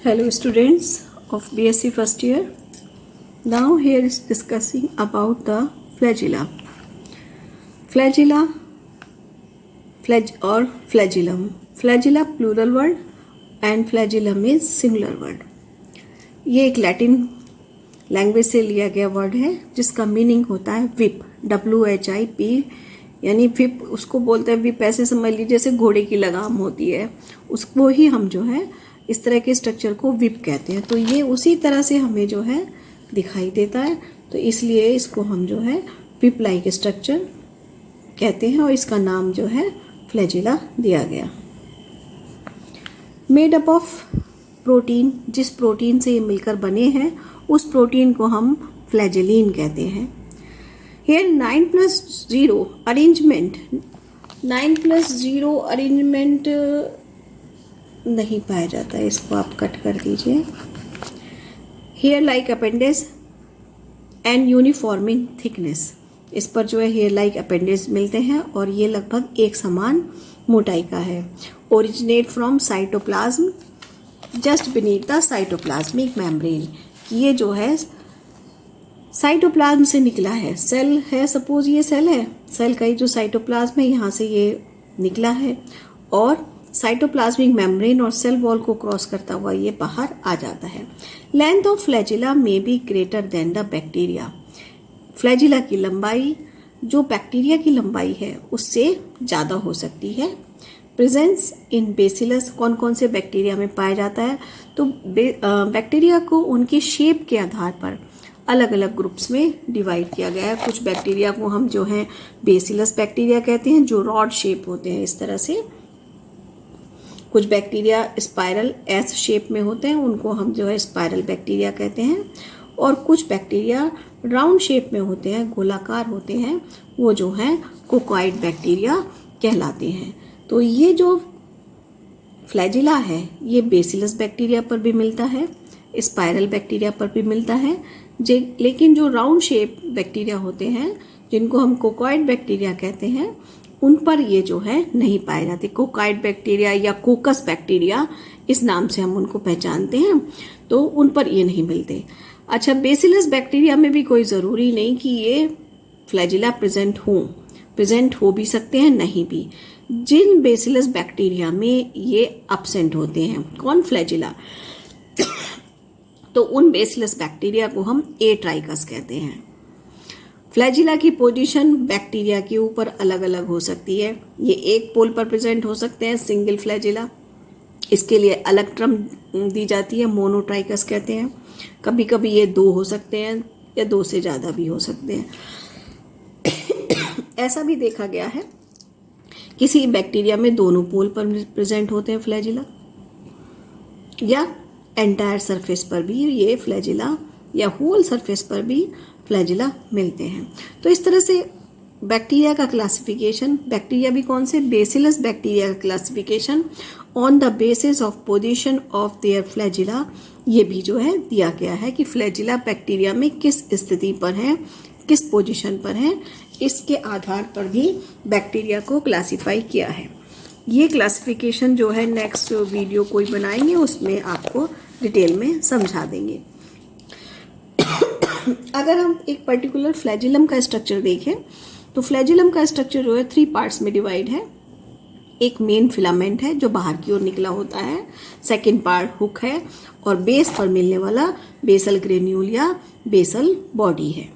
Hello students of BSc first year. Now here is discussing about the flagella. Flagella or flagellum. Flagella plural word and flagellum is singular word. ये एक Latin language से लिया गया word है जिसका meaning होता है whip, WHIP, यानी विप उसको बोलते हैं। विप ऐसे समझ लीजिए जैसे घोड़े की लगाम होती है, उसको ही हम जो है इस तरह के स्ट्रक्चर को विप कहते हैं। तो ये उसी तरह से हमें जो है दिखाई देता है, तो इसलिए इसको हम जो है विप लाइक स्ट्रक्चर कहते हैं और इसका नाम जो है फ्लैजिला दिया गया। मेड अप ऑफ प्रोटीन, जिस प्रोटीन से ये मिलकर बने हैं उस प्रोटीन को हम फ्लैजेलिन कहते हैं। Here 9+0 अरेंजमेंट, 9+0 अरेंजमेंट नहीं पाया जाता है, इसको आप कट कर दीजिए। Hair like appendage and uniforming thickness, इस पर जो है हेयर लाइक अपेंडेज मिलते हैं और ये लगभग एक समान मोटाई का है। Originate from cytoplasm just beneath the cytoplasmic membrane, ये जो है साइटोप्लाज्म से निकला है। सेल है, सपोज ये सेल है, सेल का ही जो साइटोप्लाज्म है यहाँ से ये निकला है और साइटोप्लाज्मिक मेम्ब्रेन और सेल वॉल को क्रॉस करता हुआ ये बाहर आ जाता है। Length of flagella may be greater than the bacteria, flagella की लंबाई जो बैक्टीरिया की लंबाई है उससे ज़्यादा हो सकती है। प्रेजेंस इन बेसिलस, कौन कौन से बैक्टीरिया में पाया जाता है, तो बैक्टीरिया को उनकी शेप के आधार पर अलग अलग ग्रुप्स में डिवाइड किया गया है। कुछ बैक्टीरिया को हम जो है बेसिलस बैक्टीरिया कहते हैं जो रॉड शेप होते हैं इस तरह से। कुछ बैक्टीरिया स्पाइरल एस शेप में होते हैं, उनको हम जो है स्पाइरल बैक्टीरिया कहते हैं। और कुछ बैक्टीरिया राउंड शेप में होते हैं, गोलाकार होते हैं, वो जो हैं कोकॉइड बैक्टीरिया कहलाते हैं। तो ये जो फ्लैजिला है ये बेसिलस बैक्टीरिया पर भी मिलता है, स्पाइरल बैक्टीरिया पर भी मिलता है, लेकिन जो राउंड शेप बैक्टीरिया होते हैं जिनको हम कोकॉइड बैक्टीरिया कहते हैं उन पर ये जो है नहीं पाए जाते। कोकॉइड बैक्टीरिया या कोकस बैक्टीरिया इस नाम से हम उनको पहचानते हैं, तो उन पर ये नहीं मिलते। अच्छा, बेसिलस बैक्टीरिया में भी कोई ज़रूरी नहीं कि ये फ्लैजिला प्रेजेंट हो भी सकते हैं, नहीं भी। जिन बेसिलस बैक्टीरिया में ये अब्सेंट होते हैं, कौन, फ्लैजिला, तो उन बेसिलस बैक्टीरिया को हम ए ट्राइकस कहते हैं। फ्लैजिला की पोजीशन बैक्टीरिया के ऊपर अलग अलग हो सकती है। ये एक पोल पर प्रेजेंट हो सकते हैं, सिंगल फ्लैजिला, इसके लिए अलग टर्म दी जाती है, मोनोट्राइकस कहते हैं। कभी कभी ये 2 हो सकते हैं या 2 से ज़्यादा भी हो सकते हैं। ऐसा भी देखा गया है किसी बैक्टीरिया में दोनों पोल पर प्रेजेंट होते हैं फ्लैजिला, या एंटायर सरफेस पर भी ये फ्लैजिला या होल सरफेस पर भी फ्लैजिला मिलते हैं। तो इस तरह से बैक्टीरिया का क्लासिफिकेशन, बैक्टीरिया भी कौन से, बेसिलस बैक्टीरिया का classification on the basis of position of their flagella, ये भी जो है दिया गया है कि फ्लैजिला बैक्टीरिया में किस स्थिति पर है, किस पोजीशन पर है, इसके आधार पर भी बैक्टीरिया को क्लासिफाई किया है। ये क्लासिफिकेशन जो है नेक्स्ट वीडियो कोई बनाएंगे उसमें आपको डिटेल में समझा देंगे। अगर हम एक पर्टिकुलर फ्लैजिलम का स्ट्रक्चर देखें तो फ्लैजिलम का स्ट्रक्चर जो है 3 पार्ट्स में डिवाइड है। एक मेन फिलामेंट है जो बाहर की ओर निकला होता है, सेकेंड पार्ट हुक है और बेस पर मिलने वाला बेसल ग्रेन्यूल या बेसल बॉडी है।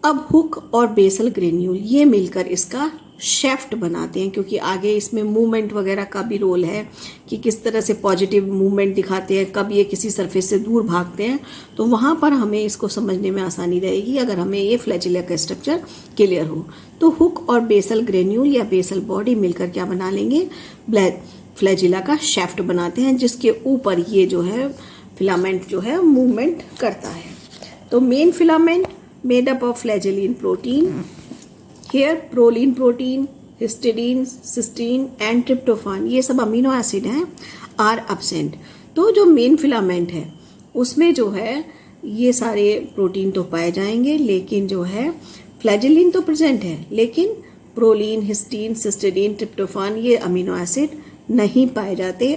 अब हुक और बेसल ग्रेन्यूल ये मिलकर इसका शेफ्ट बनाते हैं, क्योंकि आगे इसमें मूवमेंट वगैरह का भी रोल है कि किस तरह से पॉजिटिव मूवमेंट दिखाते हैं, कब ये किसी सरफेस से दूर भागते हैं, तो वहाँ पर हमें इसको समझने में आसानी रहेगी अगर हमें ये फ्लैजिला का स्ट्रक्चर क्लियर हो। तो हुक और बेसल ग्रेन्यूल या बेसल बॉडी मिलकर क्या बना लेंगे, फ्लैजिला का शेफ्ट बनाते हैं, जिसके ऊपर ये जो है फिलामेंट जो है मूवमेंट करता है। तो main filament made up of flagellin protein, hair proline protein, histidine, cysteine and tryptophan, ये सब अमीनो एसिड हैं, आर अब्सेंट। तो जो मेन फिलामेंट है उसमें जो है ये सारे प्रोटीन तो पाए जाएंगे, लेकिन जो है फ्लैजिलिन तो प्रेजेंट है, लेकिन प्रोलीन, हिस्टीन, सिस्टिडीन, ट्रिप्टोफान ये अमीनो एसिड नहीं पाए जाते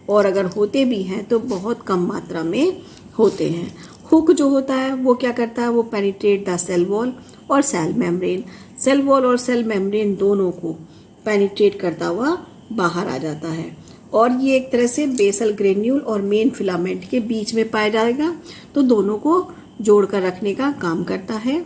और अगर होते भी हैं तो बहुत कम मात्रा में होते हैं। हुक जो होता है वो क्या करता है, वो पेनिट्रेट द सेल वॉल और सेल मेम्ब्रेन, सेल वॉल और सेल मेम्ब्रेन दोनों को पेनिट्रेट करता हुआ बाहर आ जाता है। और ये एक तरह से बेसल ग्रेन्यूल और मेन फिलामेंट के बीच में पाया जाएगा, तो दोनों को जोड़कर रखने का काम करता है।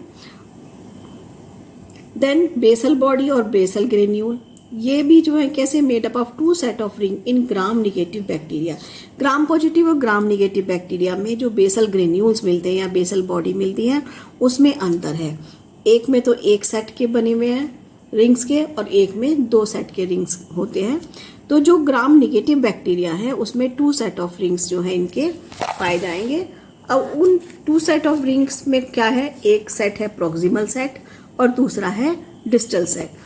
देन बेसल बॉडी और बेसल ग्रेन्यूल, ये भी जो है कैसे made up of 2 set of ring in gram negative bacteria. Gram positive और ग्राम निगेटिव बैक्टीरिया में जो बेसल ग्रेन्यूल्स मिलते हैं या बेसल बॉडी मिलती है उसमें अंतर है। एक में तो 1 सेट के बने हुए हैं रिंग्स के और एक में 2 सेट के रिंग्स होते हैं। तो जो ग्राम निगेटिव बैक्टीरिया है उसमें 2 सेट ऑफ रिंग्स जो है इनके पाए जाएंगे। अब उन 2 सेट ऑफ रिंग्स में क्या है, एक सेट है प्रॉक्सिमल सेट और दूसरा है डिस्टल सेट।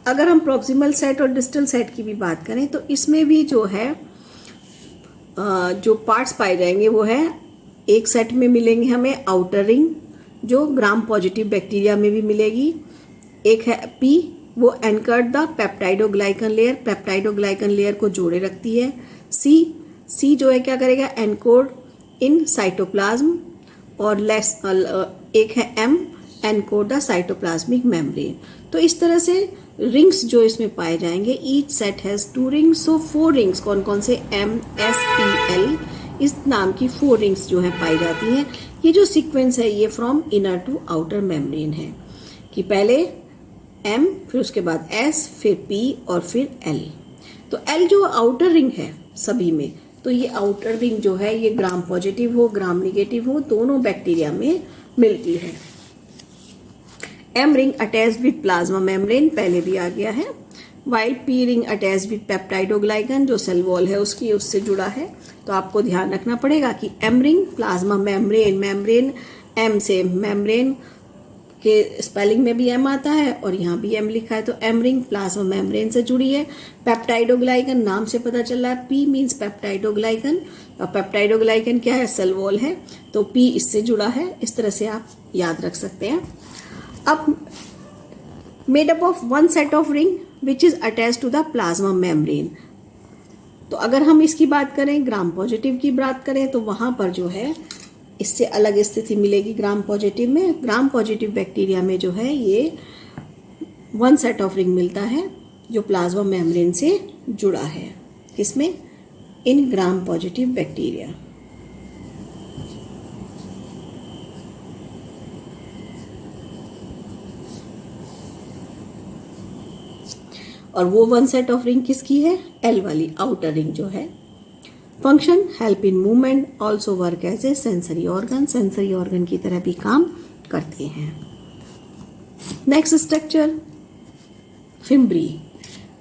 अगर हम प्रॉक्सिमल सेट और डिस्टल सेट की भी बात करें तो इसमें भी जो है जो पार्ट्स पाए जाएंगे वो है, एक सेट में मिलेंगे हमें आउटर रिंग जो ग्राम पॉजिटिव बैक्टीरिया में भी मिलेगी, एक है पी वो anchored the peptidoglycan layer, peptidoglycan layer को जोड़े रखती है। सी जो है क्या करेगा, एनकोड इन साइटोप्लाज्म, और लेस एक है M encode the cytoplasmic membrane. तो इस तरह से रिंग्स जो इसमें पाए जाएंगे, each set has 2 rings, so 4 rings कौन कौन से, एम एस पी एल इस नाम की 4 रिंग्स जो है पाई जाती हैं। ये जो सीक्वेंस है ये from inner to outer membrane है कि पहले एम फिर उसके बाद एस फिर पी और फिर एल। तो एल जो आउटर रिंग है सभी में, तो ये आउटर रिंग जो है ये ग्राम पॉजिटिव हो ग्राम निगेटिव हो दोनों बैक्टीरिया में मिलती है। M ring attached with plasma membrane पहले भी आ गया है, while P ring attached with peptidoglycan जो सेल वॉल है उसकी उससे जुड़ा है। तो आपको ध्यान रखना पड़ेगा कि M ring plasma membrane, membrane M से मेम्ब्रेन के स्पेलिंग में भी एम आता है और यहाँ भी एम लिखा है, तो एम रिंग प्लाज्मा मेम्ब्रेन से जुड़ी है। पेप्टाइडोग्लाइकन नाम से पता चल रहा है, पी मीन्स पेप्टाइडोग्लाइकन, और पेप्टाइडोग्लाइकन क्या है, सेल वॉल है, तो पी इससे जुड़ा है। इस तरह से आप याद रख सकते हैं। अब made up of 1 set of ring which is attach to the plasma membrane. तो अगर हम इसकी बात करें, ग्राम पॉजिटिव की बात करें, तो वहां पर जो है इससे अलग स्थिति मिलेगी ग्राम पॉजिटिव में। ग्राम पॉजिटिव बैक्टीरिया में जो है ये 1 सेट ऑफ रिंग मिलता है जो प्लाज्मा मेम्ब्रेन से जुड़ा है। किसमें, इन ग्राम पॉजिटिव बैक्टीरिया। और वो 1 सेट ऑफ रिंग किसकी है, एल वाली आउटर रिंग जो है। Function help in movement, also work as a sensory organ, sensory organ की तरह भी काम करते हैं। Next structure fimbriae.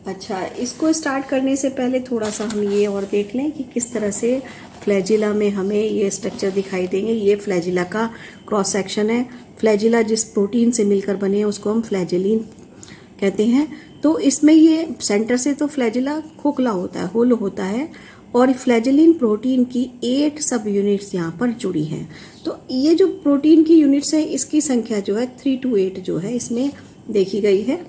अच्छा, इसको स्टार्ट करने से पहले थोड़ा सा हम ये और देख लें कि किस तरह से फ्लैजिला में हमें ये स्ट्रक्चर दिखाई देंगे। ये फ्लैजिला का क्रॉस सेक्शन है। फ्लैजिला जिस प्रोटीन से मिलकर बने हैं उसको हम फ्लैजिलिन कहते हैं। तो इसमें ये सेंटर से तो फ्लैजिला खोखला होता है, होल होता है, और फ्लैजिलिन प्रोटीन की 8 सब यूनिट्स यहाँ पर जुड़ी हैं। तो ये जो प्रोटीन की यूनिट्स है इसकी संख्या जो है 3 to 8 जो है इसमें देखी गई है।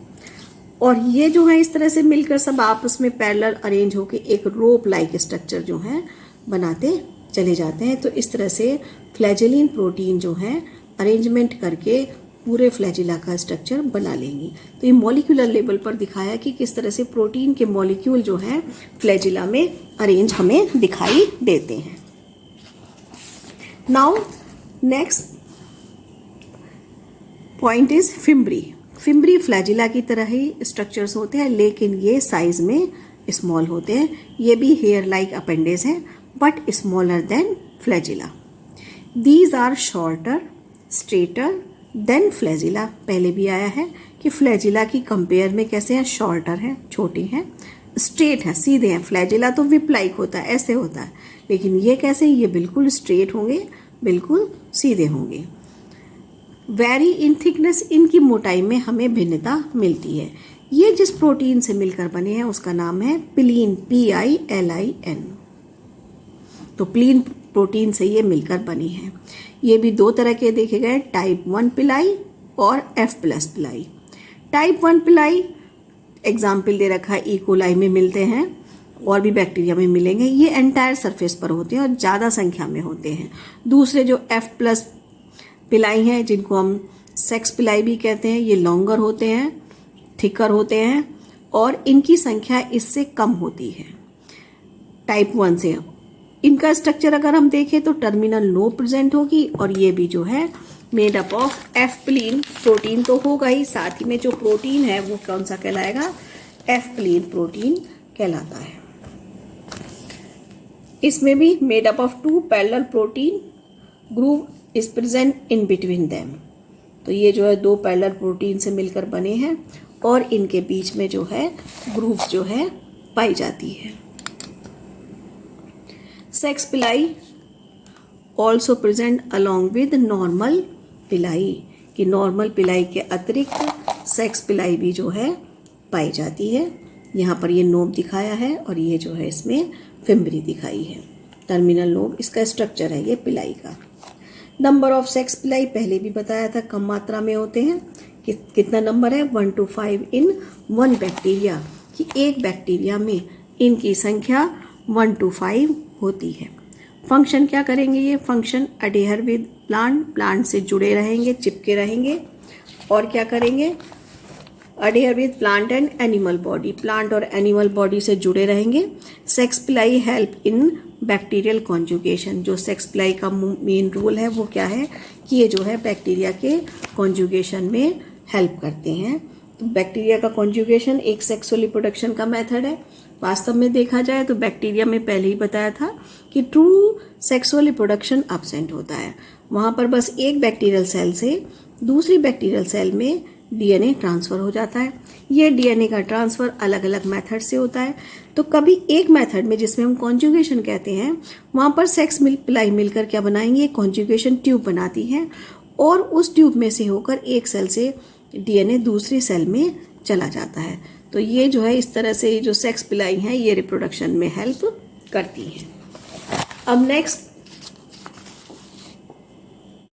और ये जो है इस तरह से मिलकर सब आपस में पैरेलल अरेंज होकर एक रोप लाइक स्ट्रक्चर जो है बनाते चले जाते हैं। तो इस तरह से फ्लैजिलिन प्रोटीन जो है अरेंजमेंट करके पूरे फ्लैजिला का स्ट्रक्चर बना लेंगी। तो ये मॉलिक्यूलर लेवल पर दिखाया कि किस तरह से प्रोटीन के मॉलिक्यूल जो हैं फ्लैजिला में अरेंज हमें दिखाई देते हैं। Now next point is fimbriae. Fimbriae flagella की तरह ही स्ट्रक्चर्स होते हैं लेकिन ये साइज में स्मॉल होते हैं। ये भी हेयर लाइक अपेंडेज हैं but smaller than flagella. These are shorter, straighter than flagella. पहले भी आया है कि फ्लैजिला की कंपेयर में कैसे हैं, शॉर्टर हैं, छोटे हैं, स्ट्रेट हैं, सीधे हैं। फ्लैजिला तो विप लाइक होता है, ऐसे होता है, लेकिन ये कैसे, ये बिल्कुल स्ट्रेट होंगे, बिल्कुल सीधे होंगे। वेरी इन थिकनेस, इनकी मोटाई में हमें भिन्नता मिलती है। ये जिस प्रोटीन से मिलकर बने हैं उसका नाम है पिलीन, PILIN। तो पिलीन प्रोटीन से ये मिलकर बनी है। ये भी 2 तरह के देखे गए, टाइप 1 पिलाई और F+ पिलाई। टाइप 1 पिलाई एग्जाम्पल दे रखा है, ई कोलाई में मिलते हैं, और भी बैक्टीरिया में मिलेंगे। ये एंटायर सरफेस पर होते हैं और ज़्यादा संख्या में होते हैं। दूसरे जो F+ पिलाई हैं, जिनको हम सेक्स पिलाई भी कहते हैं, ये लॉन्गर होते हैं, थिकर होते हैं और इनकी संख्या इससे कम होती है टाइप 1 से। इनका स्ट्रक्चर अगर हम देखें तो टर्मिनल लोब प्रेजेंट होगी और ये भी जो है मेड अप ऑफ एफप्लीन प्रोटीन तो होगा ही, साथ ही में जो प्रोटीन है वो कौन सा कहलाएगा, एफप्लीन प्रोटीन कहलाता है। इसमें भी made up of 2 parallel protein, groove is present in between them. तो ये जो है 2 पैरेलल प्रोटीन से मिलकर बने हैं और इनके बीच में जो है ग्रूव जो है पाई जाती है। सेक्स पिलाई also present along with normal पिलाई, कि नॉर्मल पिलाई के अतिरिक्त सेक्स पिलाई भी जो है पाई जाती है। यहाँ पर ये नोब दिखाया है और ये जो है इसमें फिम्बरी दिखाई है। टर्मिनल लोब इसका स्ट्रक्चर है ये पिलाई का। नंबर ऑफ सेक्स पिलाई पहले भी बताया था, कम मात्रा में होते हैं। कितना नंबर है, 1 to 5 इन 1 बैक्टीरिया, कि एक बैक्टीरिया में इनकी संख्या 1 to 5 होती है। फंक्शन क्या करेंगे ये, फंक्शन अडेयर विद प्लांट से जुड़े रहेंगे, चिपके रहेंगे और क्या करेंगे, adhere with plant and animal body, plant और एनिमल बॉडी से जुड़े रहेंगे। सेक्स पिलाई हेल्प इन बैक्टीरियल कॉन्जुगेशन, जो सेक्स पिलाई का मेन रोल है वो क्या है कि ये जो है बैक्टीरिया के कॉन्जुगेशन में हेल्प करते हैं। तो बैक्टीरिया का कॉन्जुगेशन एक सेक्सुअल रिप्रोडक्शन का मेथड है। वास्तव में देखा जाए तो बैक्टीरिया में पहले ही बताया था कि ट्रू सेक्सुअल रिप्रोडक्शन एब्सेंट होता है। वहाँ पर बस एक बैक्टीरियल सेल से दूसरी बैक्टीरियल सेल में डीएनए ट्रांसफ़र हो जाता है। ये डीएनए का ट्रांसफ़र अलग अलग मेथड से होता है। तो कभी एक मेथड में जिसमें हम कॉन्जुगेशन कहते हैं, वहाँ पर सेक्स पिलाई मिलकर क्या बनाएंगे, कॉन्जुगेशन ट्यूब बनाती है और उस ट्यूब में से होकर एक सेल से डीएनए दूसरी सेल में चला जाता है। तो ये जो है इस तरह से जो सेक्स पिलाई हैं ये रिप्रोडक्शन में हेल्प करती हैं। अब नेक्स्ट